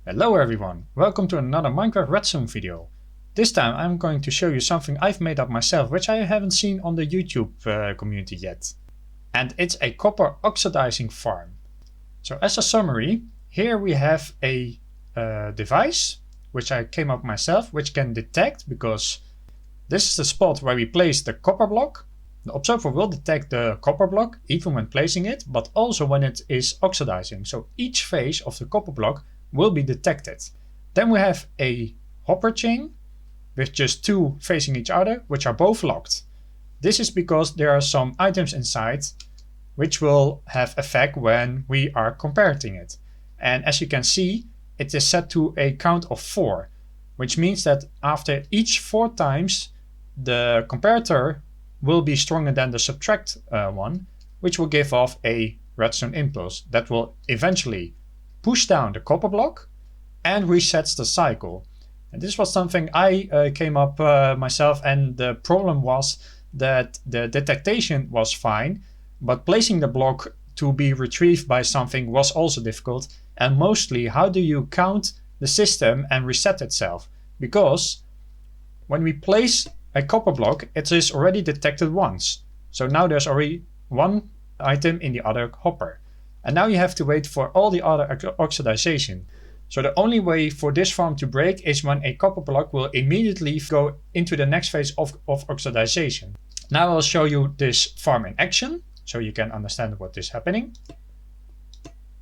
Hello everyone, welcome to another Minecraft redstone video. This time I'm going to show you something I've made up myself, which I haven't seen on the YouTube community yet. And it's a copper oxidizing farm. So as a summary, here we have a device, which I came up myself, which can detect, because this is the spot where we place the copper block. The observer will detect the copper block even when placing it, but also when it is oxidizing. So each phase of the copper block will be detected. Then we have a hopper chain with just two facing each other, which are both locked. This is because there are some items inside which will have effect when we are comparing it. And as you can see, it is set to a count of 4, which means that after each 4 times, the comparator will be stronger than the subtract one, which will give off a redstone impulse that will eventually push down the copper block and resets the cycle. And this was something I came up myself, and the problem was that the detectation was fine, but placing the block to be retrieved by something was also difficult, and mostly how do you count the system and reset itself? Because when we place a copper block, it is already detected once. So now there's already one item in the other hopper. And now you have to wait for all the other oxidization. So the only way for this farm to break is when a copper block will immediately go into the next phase of oxidization. Now I'll show you this farm in action, so you can understand what is happening.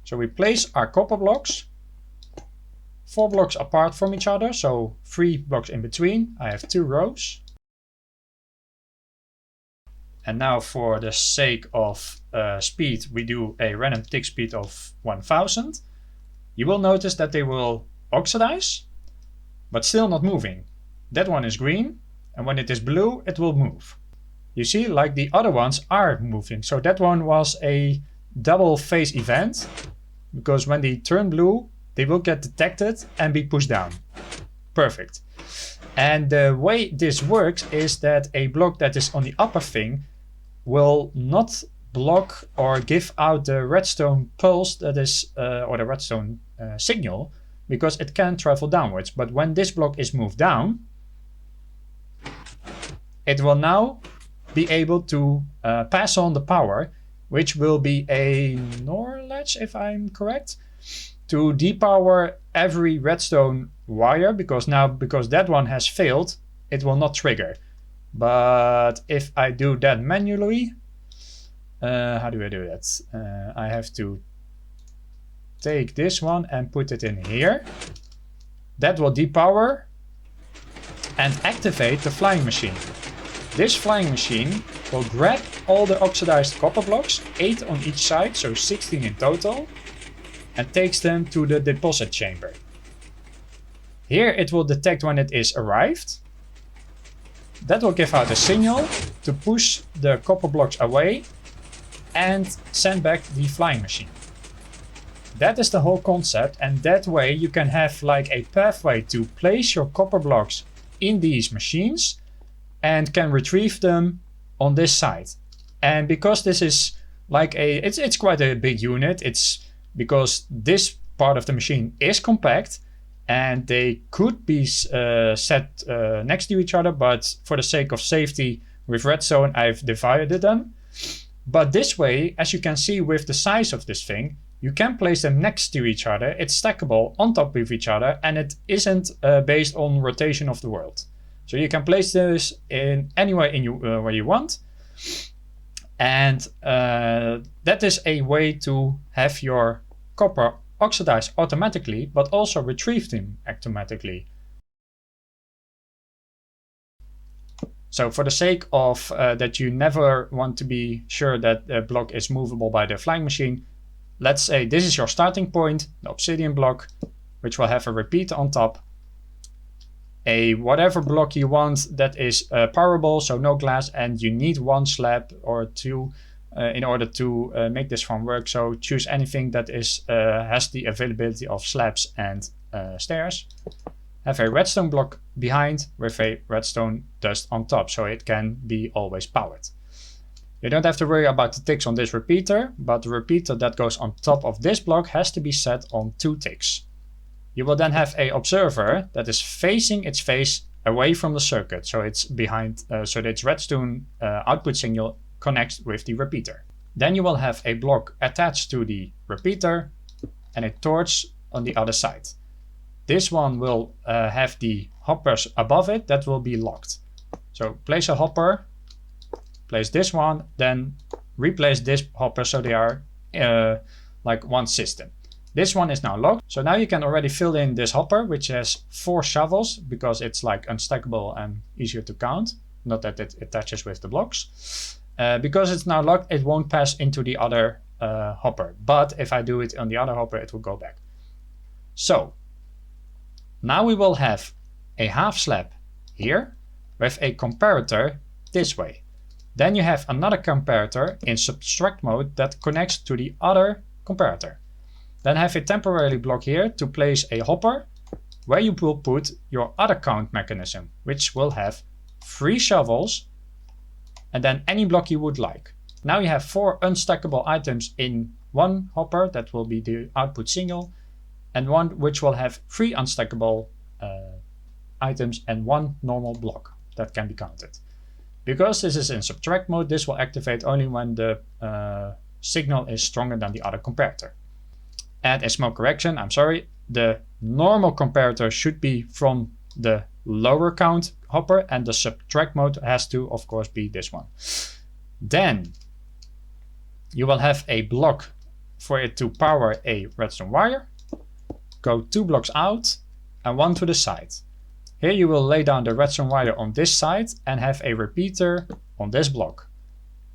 So we place our copper blocks 4 blocks apart from each other, so 3 blocks in between. I have 2 rows. And now for the sake of speed, we do a random tick speed of 1000. You will notice that they will oxidize, but still not moving. That one is green, and when it is blue, it will move. You see, like the other ones are moving. So that one was a double phase event, because when they turn blue, they will get detected and be pushed down. Perfect. And the way this works is that a block that is on the upper thing will not block or give out the redstone pulse that is, or the redstone signal, because it can travel downwards. But when this block is moved down, it will now be able to pass on the power, which will be a NOR latch, if I'm correct, to depower every redstone wire, because that one has failed, it will not trigger. But if I do that manually, how do I do that? I have to take this one and put it in here. That will depower and activate the flying machine. This flying machine will grab all the oxidized copper blocks, 8 on each side, so 16 in total, and takes them to the deposit chamber. Here it will detect when it is arrived. That will give out a signal to push the copper blocks away and send back the flying machine. That is the whole concept, and that way you can have like a pathway to place your copper blocks in these machines and can retrieve them on this side. And because this is like it's quite a big unit, it's because this part of the machine is compact, and they could be set next to each other, but for the sake of safety with redstone, I've divided them. But this way, as you can see with the size of this thing, you can place them next to each other. It's stackable on top of each other, and it isn't based on rotation of the world. So you can place this in anywhere where you want. And that is a way to have your copper oxidize automatically, but also retrieve them automatically. So for the sake of that you never want to be sure that the block is movable by the flying machine, let's say this is your starting point, the obsidian block, which will have a repeater on top. A whatever block you want that is powerable, so no glass, and you need 1 slab or 2 in order to make this farm work. So choose anything that is has the availability of slabs and stairs. Have a redstone block behind with a redstone dust on top, so it can be always powered. You don't have to worry about the ticks on this repeater, but the repeater that goes on top of this block has to be set on 2 ticks. You will then have a observer that is facing its face away from the circuit, so it's behind, so that its redstone output signal connects with the repeater. Then you will have a block attached to the repeater and a torch on the other side. This one will have the hoppers above it that will be locked. So place a hopper, place this one, then replace this hopper so they are like one system. This one is now locked, so now you can already fill in this hopper, which has 4 shovels because it's like unstackable and easier to count, not that it attaches with the blocks. Because it's now locked, it won't pass into the other hopper, but if I do it on the other hopper, it will go back. So now we will have a half slab here with a comparator this way. Then you have another comparator in subtract mode that connects to the other comparator. Then have a temporary block here to place a hopper where you will put your other count mechanism, which will have 3 shovels and then any block you would like. Now you have 4 unstackable items in one hopper that will be the output signal, and one which will have 3 unstackable items and 1 normal block that can be counted. Because this is in subtract mode, this will activate only when the signal is stronger than the other comparator. And a small correction, I'm sorry, the normal comparator should be from the lower count hopper, and the subtract mode has to, of course, be this one. Then you will have a block for it to power a redstone wire. Go 2 blocks out and 1 to the side. Here you will lay down the redstone wire on this side and have a repeater on this block.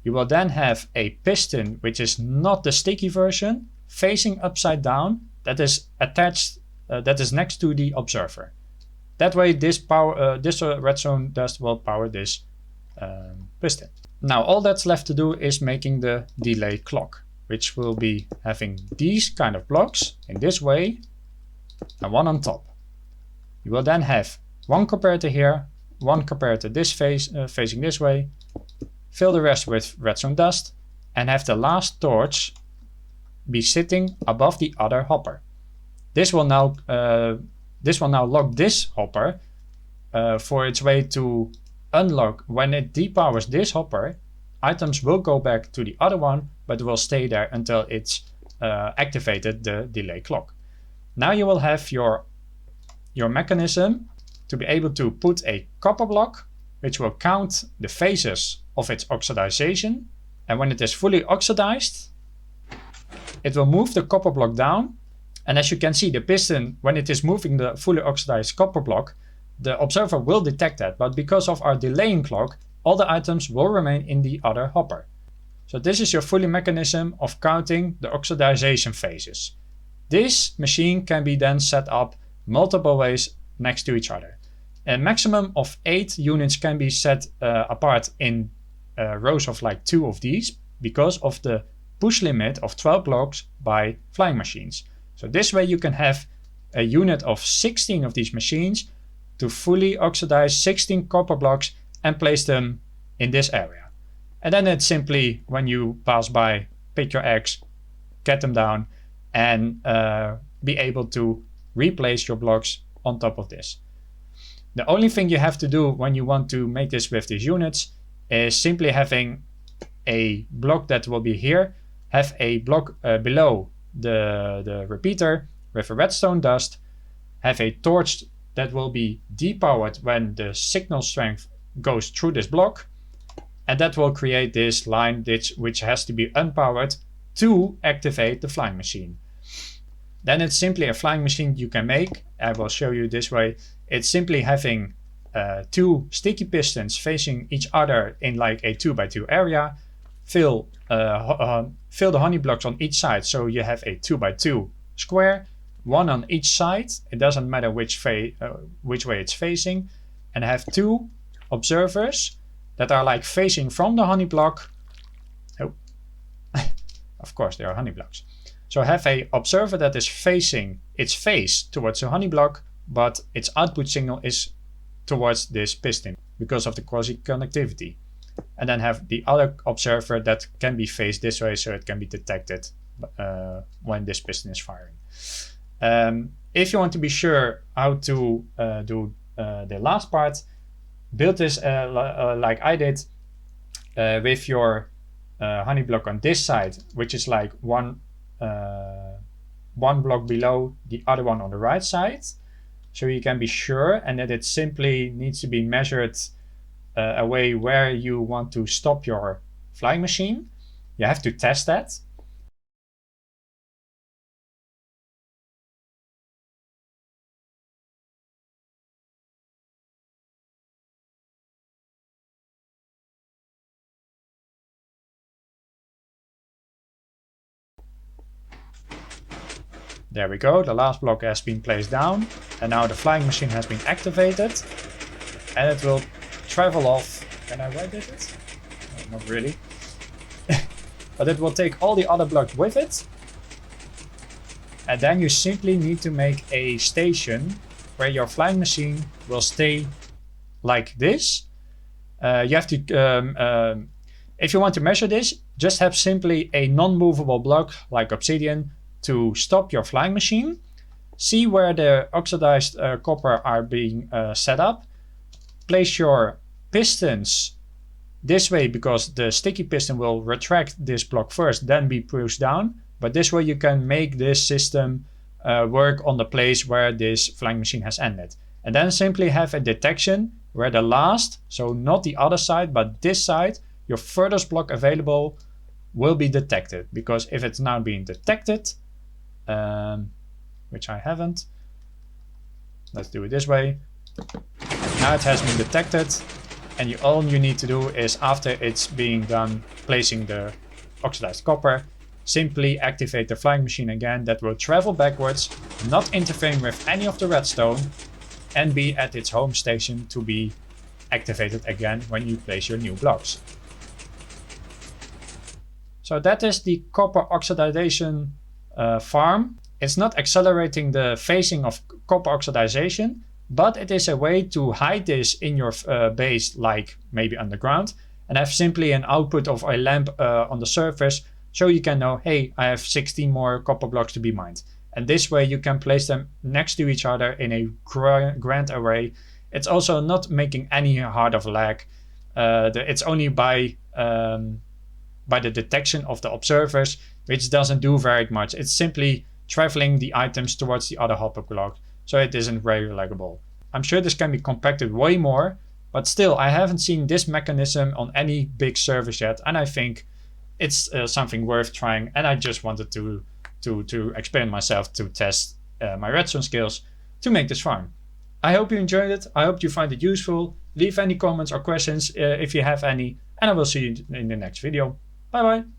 You will then have a piston, which is not the sticky version, facing upside down, that is attached, that is next to the observer. That way this redstone dust will power this piston. Now all that's left to do is making the delay clock, which will be having these kind of blocks in this way and 1 on top. You will then have 1 comparator here, 1 comparator this facing this way, fill the rest with redstone dust, and have the last torch be sitting above the other hopper. This will now lock this hopper for its way to unlock. When it depowers this hopper, items will go back to the other one, but will stay there until it's activated the delay clock. Now you will have your mechanism to be able to put a Copperblock, which will count the phases of its oxidization, and when it is fully oxidized, it will move the Copperblock down. And as you can see, the piston, when it is moving the fully oxidized Copperblock, the observer will detect that, but because of our delaying clock, all the items will remain in the other hopper. So this is your fully mechanism of counting the oxidization phases. This machine can be then set up multiple ways next to each other. A maximum of 8 units can be set apart in rows of like 2 of these because of the push limit of 12 blocks by flying machines. So this way you can have a unit of 16 of these machines to fully oxidize 16 copper blocks and place them in this area. And then it's simply, when you pass by, pick your eggs, get them down, and be able to replace your blocks on top of this. The only thing you have to do when you want to make this with these units is simply having a block that will be here, have a block below the repeater with a redstone dust, have a torch that will be depowered when the signal strength goes through this block, and that will create this line which has to be unpowered to activate the flying machine. Then it's simply a flying machine you can make. I will show you this way. It's simply having 2 sticky pistons facing each other in like a 2x2 area. Fill the honey blocks on each side, so you have a 2x2 square, 1 on each side. It doesn't matter which way it's facing, and have 2 observers that are like facing from the honey block. Oh, of course, they are honey blocks. So have a observer that is facing its face towards the honey block, but its output signal is towards this piston because of the quasi-connectivity. And then have the other observer that can be faced this way, so it can be detected when this piston is firing. If you want to be sure how to do the last part, build this like I did with your honey block on this side, which is like one block below the other one on the right side. So you can be sure, and that it simply needs to be measured away where you want to stop your flying machine. You have to test that. There we go, the last block has been placed down, and now the flying machine has been activated, and it will travel off. Can I write it? No, not really. But it will take all the other blocks with it, and then you simply need to make a station where your flying machine will stay like this. You have to, if you want to measure this, just have simply a non-movable block like obsidian to stop your flying machine. See where the oxidized copper are being set up. Place your pistons this way, because the sticky piston will retract this block first, then be pushed down. But this way you can make this system work on the place where this flying machine has ended. And then simply have a detection where the last, so not the other side, but this side, your furthest block available will be detected. Because if it's now being detected, which I haven't, let's do it this way. Now it has been detected, and all you need to do is, after it's being done placing the oxidized copper, simply activate the flying machine again. That will travel backwards, not interfering with any of the redstone, and be at its home station to be activated again when you place your new blocks. So that is the copper oxidization farm. It's not accelerating the phasing of copper oxidization, but it is a way to hide this in your base, like maybe underground, and have simply an output of a lamp on the surface, so you can know, hey, I have 16 more copper blocks to be mined. And this way you can place them next to each other in a grand array. It's also not making any hard of lag. It's only by the detection of the observers, which doesn't do very much. It's simply traveling the items towards the other hopper block, so it isn't very reliable. I'm sure this can be compacted way more, but still I haven't seen this mechanism on any big servers yet, and I think it's something worth trying, and I just wanted to experiment myself to test my redstone skills to make this farm. I hope you enjoyed it. I hope you find it useful. Leave any comments or questions if you have any, and I will see you in the next video. Bye bye.